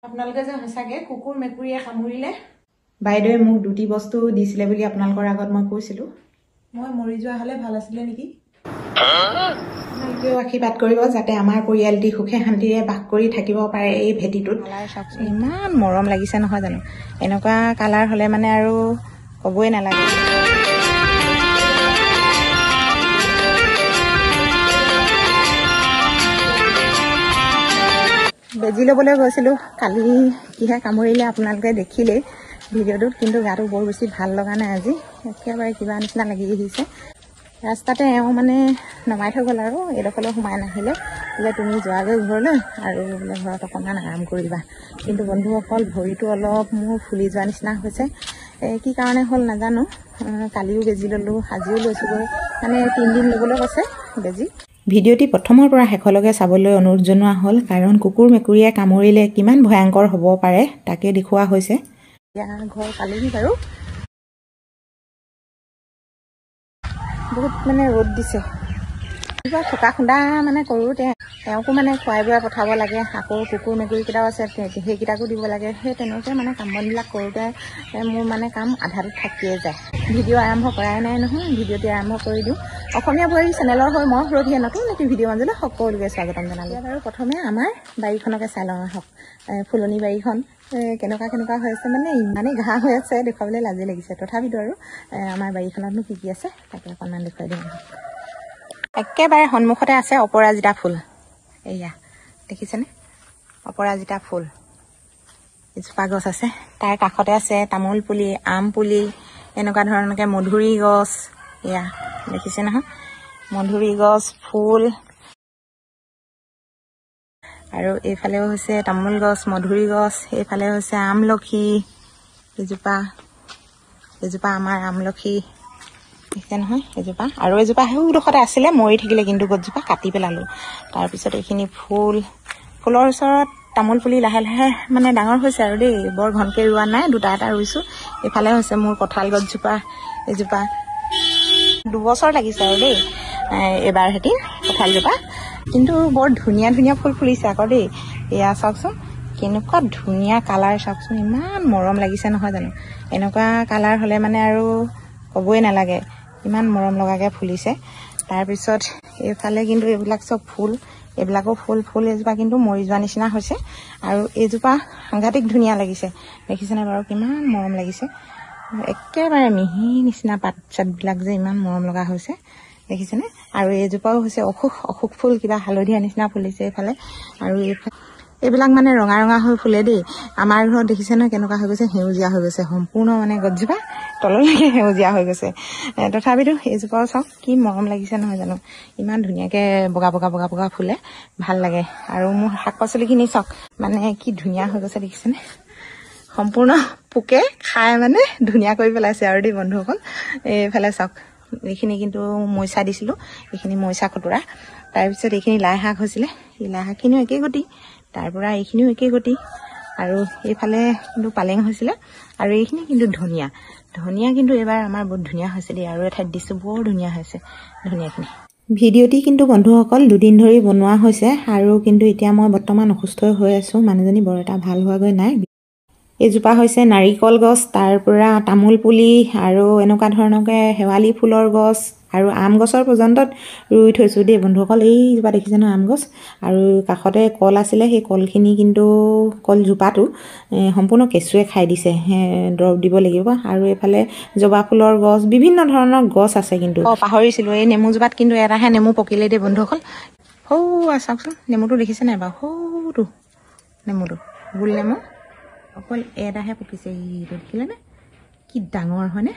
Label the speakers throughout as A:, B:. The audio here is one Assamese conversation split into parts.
A: আপোনালোকে যে সঁচাকে কুকুৰ মেকুৰীয়ে কামুৰিলে বাইদেৱে মোক দুটি বস্তু দিছিলে বুলি আপোনালোকৰ আগত মই কৈছিলোঁ। মই মৰি যোৱা হ'লে ভাল আছিলে নেকি। আপোনালোকেও আশীৰ্বাদ কৰিব যাতে আমাৰ পৰিয়ালটি সুখে শান্তিৰে বাস কৰি থাকিব পাৰে এই ভেটিটোত। ইমান মৰম লাগিছে নহয় জানো, এনেকুৱা কালাৰ হ'লে মানে আৰু ক'বই নালাগে। বেজি ল'বলৈ গৈছিলোঁ কালি, কিহে কামুৰিলে আপোনালোকে দেখিলেই ভিডিঅ'টোত, কিন্তু গাটো বৰ বেছি ভাল লগা নাই আজি, একেবাৰে কিবা নিচিনা লাগি আহিছে। ৰাস্তাতে এওঁ মানে নমাই থৈ গ'ল আৰু এইডোখৰলৈ সোমাই নাহিলে, বোলে তুমি যোৱাগৈ ঘৰলৈ আৰু বোলে ঘৰত অকণমান আৰাম কৰিবা। কিন্তু বন্ধুসকল ভৰিটো অলপ মোৰ ফুলি যোৱা নিচিনা হৈছে, কি কাৰণে হ'ল নাজানো। কালিও বেজি ল'লোঁ, আজিও লৈছোঁগৈ, মানে 3 দিন ল'বলৈ কৈছে বেজি। ভিডিঅ'টি প্ৰথমৰ পৰা শেষলৈকে চাবলৈ অনুৰোধ জনোৱা হ'ল, কাৰণ কুকুৰ মেকুৰীয়ে কামুৰিলে কিমান ভয়ংকৰ হ'ব পাৰে তাকে দেখুওৱা হৈছে। এতিয়া ঘৰ পালেহি বাৰু, বহুত মানে ৰ'দ দিছে। কিবা থকা খুন্দা মানে কৰোঁতে তেওঁকো মানে খুৱাই বোৱাই পঠাব লাগে, আকৌ কুকুৰ মেকুৰীকেইটাও আছে সেইকেইটাকো দিব লাগে। সেই তেনেকৈ মানে কাম বনবিলাক কৰোঁতে মোৰ মানে কাম আধাটো থাকিয়ে যায়। ভিডিঅ' আৰম্ভ কৰাই নাই নহয়, ভিডিঅ'টি আৰম্ভ কৰি দিওঁ। অসমীয়া বোৱাৰী চেনেলৰ হৈ মই ৰবিয়ে নতুন এটি ভিডিঅ' মাজলৈ সকলোকে স্বাগতম জনালোঁ। আৰু প্ৰথমে আমাৰ বাৰীখনকে চাই লওঁ আহক। ফুলনি বাৰীখন কেনেকুৱা হৈ আছে, মানে ইমানেই ঘাঁহ হৈ আছে দেখুৱাবলৈ লাজেই লাগিছে। তথাপিতো আৰু আমাৰ বাৰীখনতনো কি কি আছে তাকে অকণমান দেখুৱাই দিওঁ। একেবাৰে সন্মুখতে আছে অপৰাজিতা ফুল, এয়া দেখিছেনে অপৰাজিতা ফুল। এজোপা গছ আছে, তাৰ কাষতে আছে তামোল পুলি, আম পুলি, এনেকুৱা ধৰণকৈ মধুৰি গছ, এয়া দেখিছে নহয় মধুৰি গছ, ফুল। আৰু এইফালেও হৈছে তামোল গছ, মধুৰি গছ, এইফালে হৈছে আমলখি, এজোপা আমাৰ আমলখি দেখিছে নহয় এজোপা। আৰু এজোপা সেইডোখৰতে আছিলে, মৰি থাকিলে কিন্তু গছজোপা কাটি পেলালোঁ। তাৰপিছত এইখিনি ফুলৰ ওচৰত তামোল পুলি লাহে লাহে মানে ডাঙৰ হৈছে আৰু দেই, বৰ ঘনকৈ ৰোৱা নাই, দুটা এটা ৰুইছোঁ। এইফালে হৈছে মোৰ কঁঠাল গছজোপা, এজোপা 2 বছৰ লাগিছে আৰু দেই এইবাৰ হেতি কঁঠালজোপা, কিন্তু বৰ ধুনীয়া ধুনীয়া ফুল ফুলিছে আকৌ দেই। এয়া চাওকচোন কেনেকুৱা ধুনীয়া কালাৰ, চাওকচোন ইমান মৰম লাগিছে নহয় জানো। এনেকুৱা কালাৰ হ'লে মানে আৰু ক'বই নালাগে, ইমান মৰম লগাকৈ ফুলিছে। তাৰপিছত এইফালে কিন্তু এইবিলাক চব ফুল, এইবিলাকো ফুল এজোপা কিন্তু মৰি যোৱা নিচিনা হৈছে। আৰু এইজোপা সাংঘাতিক ধুনীয়া লাগিছে, দেখিছেনে বাৰু কিমান মৰম লাগিছে, একেবাৰে মিহি নিচিনা পাত চাতবিলাক যে ইমান মৰম লগা হৈছে দেখিছেনে। আৰু এইজোপাও হৈছে অশোক ফুল, কিবা হালধীয়া নিচিনা ফুলিছে এইফালে। আৰু এইবিলাক মানে ৰঙা হৈ ফুলে দেই। আমাৰ ঘৰত দেখিছে নহয় কেনেকুৱা হৈ গৈছে, সেউজীয়া হৈ গৈছে সম্পূৰ্ণ, মানে গছজোপা তললৈকে সেউজীয়া হৈ গৈছে। তথাপিতো এইজোপাও চাওক কি মৰম লাগিছে নহয় জানো, ইমান ধুনীয়াকৈ বগা ফুলে, ভাল লাগে। আৰু মোৰ শাক পাচলিখিনি চাওক মানে কি ধুনীয়া হৈ গৈছে দেখিছেনে, সম্পূৰ্ণ পোকে খাই মানে ধুনীয়া কৰি পেলাইছে আৰু দেই বন্ধুসকল। এইফালে চাওক এইখিনি কিন্তু মইচা দিছিলোঁ, এইখিনি মইচা খুতুৰা। তাৰপিছত এইখিনি লাই শাক হৈছিলে, এই লাই শাকখিনিও একেই গতি, তাৰপৰা এইখিনিও একেই গতি। আৰু এইফালে কিন্তু পালেং হৈছিলে, আৰু এইখিনি কিন্তু ধনিয়া কিন্তু এইবাৰ আমাৰ বহুত ধুনীয়া হৈছে দেই। আৰু এঠাইত দিছোঁ বৰ ধুনীয়া হৈছে ধনিয়াখিনি। ভিডিঅ'টি কিন্তু বন্ধুসকল 2 দিন ধৰি বনোৱা হৈছে, আৰু কিন্তু এতিয়া মই বৰ্তমান অসুস্থ হৈ আছোঁ, মানুহজনী বৰ এটা ভাল হোৱাগৈ নাই। এইজোপা হৈছে নাৰিকল গছ, তাৰ পৰা তামোল পুলি, আৰু এনেকুৱা ধৰণকৈ শেৱালি ফুলৰ গছ, আৰু আম গছৰ পৰ্যন্তত ৰুই থৈছোঁ দেই বন্ধুসকল। এইজোপা দেখিছে নহয় আম গছ, আৰু কাষতে কল আছিলে, সেই কলখিনি কিন্তু কলজোপাটো সম্পূৰ্ণ কেঁচুৱে খাই দিছে, দৰৱ দিব লাগিব। আৰু এইফালে জবা ফুলৰ গছ, বিভিন্ন ধৰণৰ গছ আছে। কিন্তু পাহৰিছিলোঁ, এই নেমুজোপাত কিন্তু এটাহে নেমু পকিলে দেই বন্ধুসকল। চাওকচোন নেমুটো দেখিছে নাই বাৰু, সৰুটো নেমুটো গোল নেমু, অকল এটাহে পকিছে। এইটো দেখিলেনে কি ডাঙৰ হয়নে,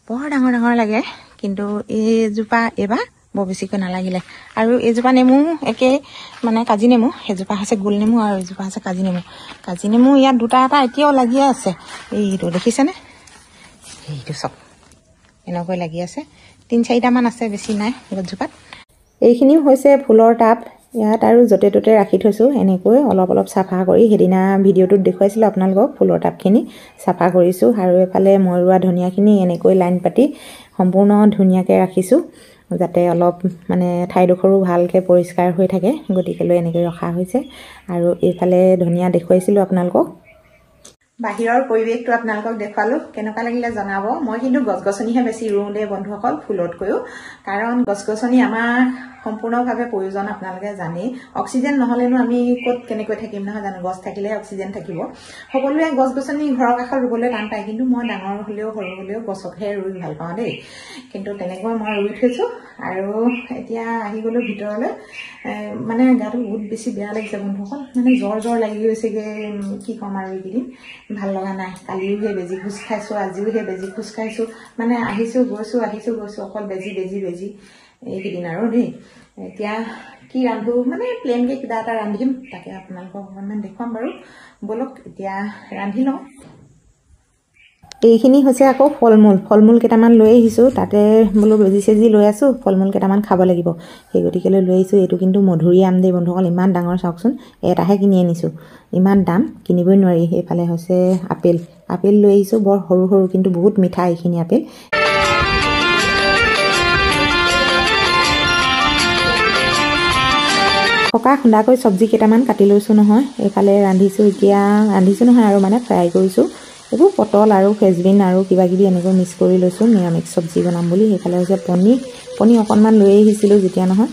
A: বৰ ডাঙৰ লাগে। কিন্তু এইজোপা এইবাৰ বৰ বেছিকৈ নালাগিলে। আৰু এইজোপা নেমু একেই মানে কাজি নেমু, সেইজোপা হৈছে গোল নেমু, আৰু এইজোপা হৈছে কাজি নেমু। ইয়াত দুটা এটা এতিয়াও লাগিয়ে আছে, এইটো দেখিছেনে, এইটো চব এনেকৈ লাগি আছে, 3-4টামান আছে, বেছি নাই গছজোপাত। এইখিনিও হৈছে ফুলৰ টাব, ইয়াত আৰু য'তে ত'তে ৰাখি থৈছোঁ এনেকৈ অলপ চাফা কৰি। সেইদিনা ভিডিঅ'টোত দেখুৱাইছিলোঁ আপোনালোকক, ফুলৰ টাবখিনি চাফা কৰিছোঁ। আৰু এইফালে মই ৰোৱা ধনিয়াখিনি এনেকৈ লাইন পাতি সম্পূৰ্ণ ধুনীয়াকৈ ৰাখিছোঁ। যাতে অলপ মানে ঠাইডোখৰো ভালকৈ পৰিষ্কাৰ হৈ থাকে, গতিকেলৈ এনেকৈ ৰখা হৈছে। আৰু এইফালে ধনিয়া দেখুৱাইছিলোঁ আপোনালোকক। বাহিৰৰ পৰিৱেশটো আপোনালোকক দেখুৱালোঁ, কেনেকুৱা লাগিলে জনাব। মই কিন্তু গছ গছনিহে বেছি ৰুওঁ দেই বন্ধুসকল, ফুলতকৈও। কাৰণ গছ গছনি আমাৰ সম্পূৰ্ণভাৱে প্ৰয়োজন, আপোনালোকে জানেই। অক্সিজেন নহ'লেনো আমি ক'ত কেনেকৈ থাকিম নহয় জানো, গছ থাকিলেহে অক্সিজেন থাকিব। সকলোৱে গছ গছনি ঘৰৰ কাষত ৰুবলৈ টান পায়, কিন্তু মই ডাঙৰ হ'লেও সৰু হ'লেও গছকহে ৰুই ভাল পাওঁ দেই। কিন্তু তেনেকৈ মই ৰুই থৈছোঁ। আৰু এতিয়া আহি গ'লোঁ ভিতৰলৈ। মানে গাটো বহুত বেছি বেয়া লাগিছে বন্ধুসকল, মানে জ্বৰ লাগি গৈছেগৈ। কি ক'ম আৰু এইকেইদিন ভাল লগা নাই। কালিও সেই বেজি খোজ খাইছোঁ, আজিও সেই বেজি খোজ খাইছোঁ। মানে আহিছোঁ গৈছোঁ অকল বেজি এইকেইদিন আৰু দেই। এতিয়া কি ৰান্ধো, মানে প্লেনকৈ কিবা এটা ৰান্ধিম, তাকে আপোনালোকক অকণমান দেখুৱাম বাৰু। ব'লক এতিয়া ৰান্ধি লওঁ। এইখিনি হৈছে আকৌ ফল মূল কেইটামান লৈ আহিছোঁ। তাতে বোলো বেজি চেজি লৈ আছোঁ, ফল মূল কেইটামান খাব লাগিব, সেই গতিকেলৈ লৈ আহিছোঁ। এইটো কিন্তু মধুৰি আম দেই বন্ধুসকল, ইমান ডাঙৰ চাওকচোন। এটাহে কিনি আনিছোঁ, ইমান দাম, কিনিবই নোৱাৰি। সেইফালে হৈছে আপেল লৈ আহিছোঁ, বৰ সৰু কিন্তু বহুত মিঠা এইখিনি আপেল। পকা খুন্দাকৈ চব্জি কেইটামান কাটি লৈছোঁ নহয়। এইফালে ৰান্ধিছোঁ নহয় আৰু মানে ফ্ৰাই কৰিছোঁ। এইবোৰ পটল আৰু ফ্ৰেঞ্চবিন আৰু কিবাকিবি এনেকৈ মিক্স কৰি লৈছোঁ, নিৰামিষ চব্জি বনাম বুলি। সেইফালে হৈছে পনীৰ অকণমান লৈ আহিছিলোঁ যেতিয়া নহয়।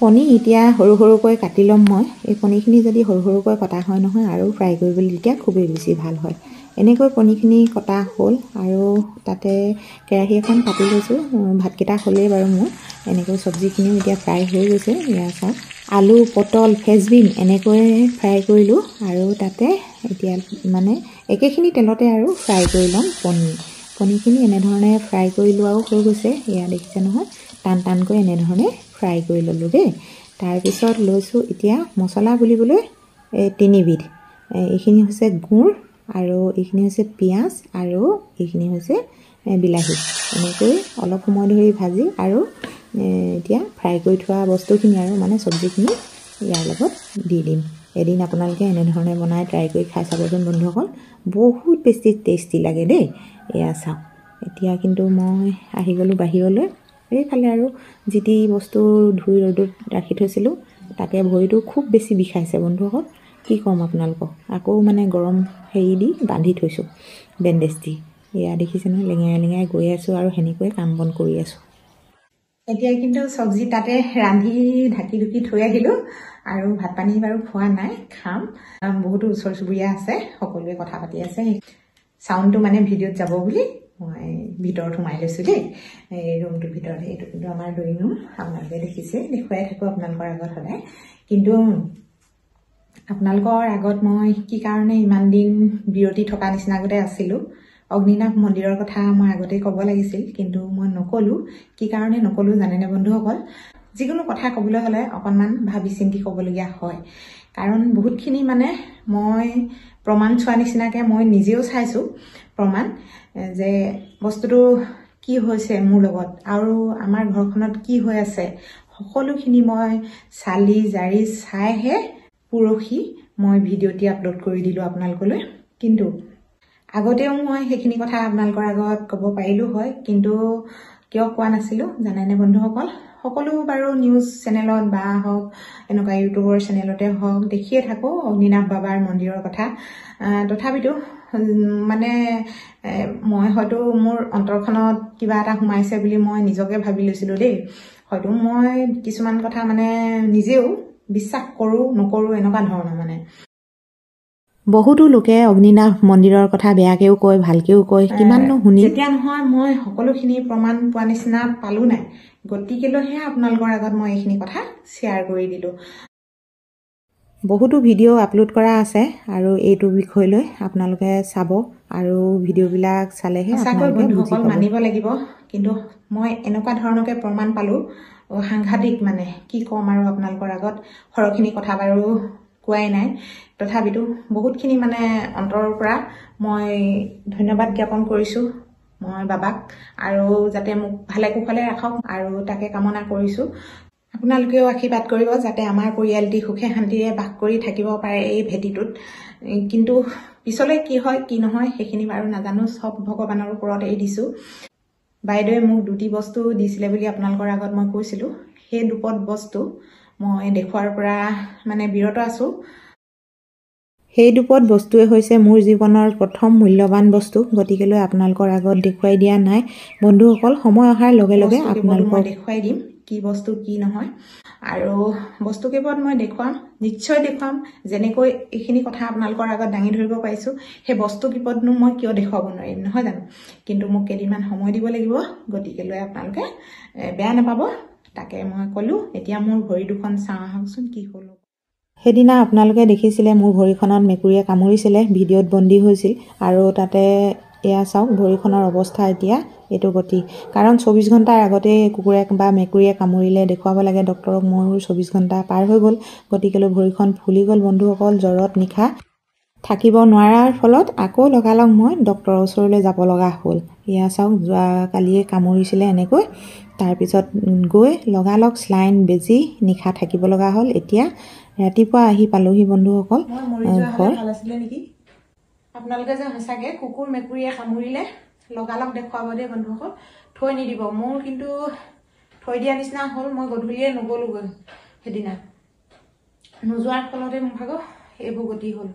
A: পনীৰ এতিয়া সৰুকৈ কাটি ল'ম মই। এই পনীৰখিনি যদি সৰুকৈ কটা হয় নহয় আৰু ফ্ৰাই কৰিবলৈ তেতিয়া খুবেই বেছি ভাল হয়। এনেকৈ পনীৰখিনি কটা হ'ল আৰু তাতে কেৰাহী এখন পাতি লৈছোঁ। ভাতকেইটা হ'লেই বাৰু মোৰ। এনেকৈ চব্জিখিনিও এতিয়া ফ্ৰাই হৈ গৈছে। এয়া চাওক, আলু পটল ফ্ৰেঞ্চবিন এনেকৈ ফ্ৰাই কৰিলোঁ। আৰু তাতে এতিয়া মানে একেখিনি তেলতে আৰু ফ্ৰাই কৰি ল'ম পনীৰখিনি। এনেধৰণে ফ্ৰাই কৰি লোৱাও হৈ গৈছে। এয়া দেখিছে নহয়, টানকৈ এনেধৰণে ফ্ৰাই কৰি ল'লোঁ দেই। তাৰপিছত লৈছোঁ এতিয়া মছলা বুলিবলৈ 3 বিধ। এইখিনি হৈছে গুড়, আৰু এইখিনি হৈছে পিঁয়াজ, আৰু এইখিনি হৈছে বিলাহী। এনেকৈ অলপ সময় ধৰি ভাজি আৰু এতিয়া ফ্ৰাই কৰি থোৱা বস্তুখিনি আৰু মানে চব্জিখিনি ইয়াৰ লগত দি দিম। এদিন আপোনালোকে এনেধৰণে বনাই ট্ৰাই কৰি খাই চাবচোন বন্ধুসকল, বহুত বেছি টেষ্টি লাগে দেই। এয়া চাওক, এতিয়া কিন্তু মই আহি গ'লোঁ বাহিৰলৈ। এইফালে আৰু যি টি বস্তু ধুই ৰ'দত ৰাখি থৈছিলোঁ, তাকে ভৰিটো খুব বেছি বিষাইছে বন্ধুসকল। কি ক'ম আপোনালোকক, আকৌ মানে গৰম হেৰি দি বান্ধি থৈছোঁ, বেণ্ডেজ দি। এয়া দেখিছে নহয়, লেঙেৰাই গৈ আছোঁ আৰু সেনেকৈ কাম বন কৰি আছোঁ। এতিয়া কিন্তু চব্জি তাতে ৰান্ধি ঢাকি থৈ আহিলোঁ। আৰু ভাত পানী বাৰু খোৱা নাই, খাম। বহুতো ওচৰ চুবুৰীয়া আছে, সকলোৱে কথা পাতি আছে। চাউণ্ডটো মানে ভিডিঅ'ত যাব বুলি মই ভিতৰত সোমাই লৈছোঁ দেই, এই ৰুমটোৰ ভিতৰত। এইটো কিন্তু আমাৰ ড্ৰয়িং ৰুম, আপোনালোকে দেখিছে, দেখুৱাই থাকোঁ আপোনালোকৰ আগত সদায়। কিন্তু আপোনালোকৰ আগত মই কি কাৰণে ইমান দিন বিৰতি থকা নিচিনাগতে আছিলোঁ। অগ্নিনাভ মন্দিৰৰ কথা মই আগতেই ক'ব লাগিছিল, কিন্তু মই নক'লোঁ। কি কাৰণে নক'লোঁ জানেনে বন্ধুসকল? যিকোনো কথা ক'বলৈ হ'লে অকণমান ভাবি চিন্তি ক'বলগীয়া হয়। কাৰণ বহুতখিনি মানে মই প্ৰমাণ চোৱা নিচিনাকৈ মই নিজেও চাইছোঁ প্ৰমাণ, যে বস্তুটো কি হৈছে মোৰ লগত আৰু আমাৰ ঘৰখনত কি হৈ আছে, সকলোখিনি মই চালি জাৰি চাইহে পৰহি মই ভিডিঅ'টি আপলোড কৰি দিলোঁ আপোনালোকলৈ। কিন্তু আগতেও মই সেইখিনি কথা আপোনালোকৰ আগত ক'ব পাৰিলোঁ হয়, কিন্তু কিয় কোৱা নাছিলোঁ জানেনে বন্ধুসকল? সকলো বাৰু নিউজ চেনেলত বা হওক, এনেকুৱা ইউটিউবৰ চেনেলতে হওক, দেখিয়ে থাকোঁ অগ্নিনাভ বাবাৰ মন্দিৰৰ কথা। তথাপিতো মানে মই হয়তো মোৰ অন্তৰখনত কিবা এটা সোমাইছে বুলি মই নিজকে ভাবি লৈছিলোঁ দেই। হয়তো মই কিছুমান কথা মানে নিজেও বিশ্বাস কৰোঁ নকৰোঁ এনেকুৱা ধৰণৰ মানে। বহুতো লোকে অগ্নিনাভ মন্দিৰৰ কথা বেয়াকেও কয়, ভালকেও কয়, কিমাননো শুনি। যেতিয়া নহয় মই সকলোখিনি প্ৰমাণ পোৱা নিচিনা পালোঁ নাই, গতিকেলৈহে আপোনালোকৰ আগত মই এইখিনি কথা শ্বেয়াৰ কৰি দিলোঁ। বহুতো ভিডিঅ' আপলোড কৰা আছে আৰু এইটো বিষয় লৈ আপোনালোকে চাব, আৰু ভিডিঅ'বিলাক চালেহে আপোনালোকে বুজি পাব। মানিব লাগিব, কিন্তু মই এনেকুৱা ধৰণকে প্ৰমাণ পালোঁ, সাংঘাতিক মানে কি ক'ম আৰু আপোনালোকৰ আগত। সৰহখিনি কথা বাৰু কোৱাই নাই, তথাপিতো বহুতখিনি মানে অন্তৰৰ পৰা মই ধন্যবাদ জ্ঞাপন কৰিছোঁ মই বাবাক, আৰু যাতে মোক ভালে কুশলে ৰাখক আৰু তাকে কামনা কৰিছোঁ। আপোনালোকেও আশীৰ্বাদ কৰিব যাতে আমাৰ পৰিয়ালটি সুখে শান্তিৰে বাস কৰি থাকিব পাৰে এই ভেটিটোত। কিন্তু পিছলৈ কি হয় কি নহয় সেইখিনি বাৰু নাজানো, চব ভগৱানৰ ওপৰত এৰি দিছোঁ। বাইদেৱে মোক দুটি বস্তু দিছিলে বুলি আপোনালোকৰ আগত মই কৈছিলোঁ। সেই দুপদ বস্তু মই দেখুৱাৰ পৰা মানে বিৰত আছোঁ। সেই দুপদ বস্তুৱে হৈছে মোৰ জীৱনৰ প্ৰথম মূল্যৱান বস্তু, গতিকেলৈ আপোনালোকৰ আগত দেখুৱাই দিয়া নাই। বন্ধুসকল, সময় অহাৰ লগে লগে আপোনালোকক দেখুৱাই দিম কি বস্তু কি নহয়। আৰু বস্তু কেইপদ মই দেখুৱাম, নিশ্চয় দেখুৱাম। যেনেকৈ এইখিনি কথা আপোনালোকৰ আগত দাঙি ধৰিব পাৰিছোঁ, সেই বস্তু কেইপদনো মই কিয় দেখুৱাব নোৱাৰিম, নহয় জানো? কিন্তু মোক কেইদিনমান সময় দিব লাগিব, গতিকেলৈ আপোনালোকে বেয়া নাপাব। তাকে মই ক'লোঁ। এতিয়া মোৰ ভৰি দুখন চাওঁ আহকচোন কি হ'ল। সেইদিনা আপোনালোকে দেখিছিলে মোৰ ভৰিখনত মেকুৰীয়ে কামুৰিছিলে, ভিডিঅ'ত বন্দী হৈছিল। আৰু তাতে এয়া চাওক ভৰিখনৰ অৱস্থা এতিয়া এইটো গতি। কাৰণ 24 ঘণ্টাৰ আগতে কুকুৰে বা মেকুৰীয়ে কামুৰিলে দেখুৱাব লাগে ডক্তৰক। মোৰ 24 ঘণ্টা পাৰ হৈ গ'ল, গতিকেলৈ ভৰিখন ফুলি গ'ল বন্ধুসকল। জ্বৰত নিশা থাকিব নোৱাৰাৰ ফলত আকৌ লগালগ মই ডক্তৰৰ ওচৰলৈ যাব লগা হ'ল। এয়া চাওক, যোৱা কালিয়ে কামুৰিছিলে এনেকৈ। তাৰপিছত গৈ লগালগ স্লাইন বেজি নিশা থাকিব লগা হ'ল। এতিয়া ৰাতিপুৱা আহি পালোহি বন্ধুসকল ঘৰ। ভাল আছিলে নেকি? আপোনালোকে যে সঁচাকে কুকুৰ মেকুৰীয়ে কামুৰিলে লগালগ দেখুৱাব দেই বন্ধুসকল, থৈ নিদিব। মোৰ কিন্তু থৈ দিয়া নিচিনা হ'ল। মই গধূলিয়ে নগ'লোগৈ সেইদিনা। নোযোৱাৰ ফলতে মোৰ ভাগৰ এইবোৰ গতি হ'ল।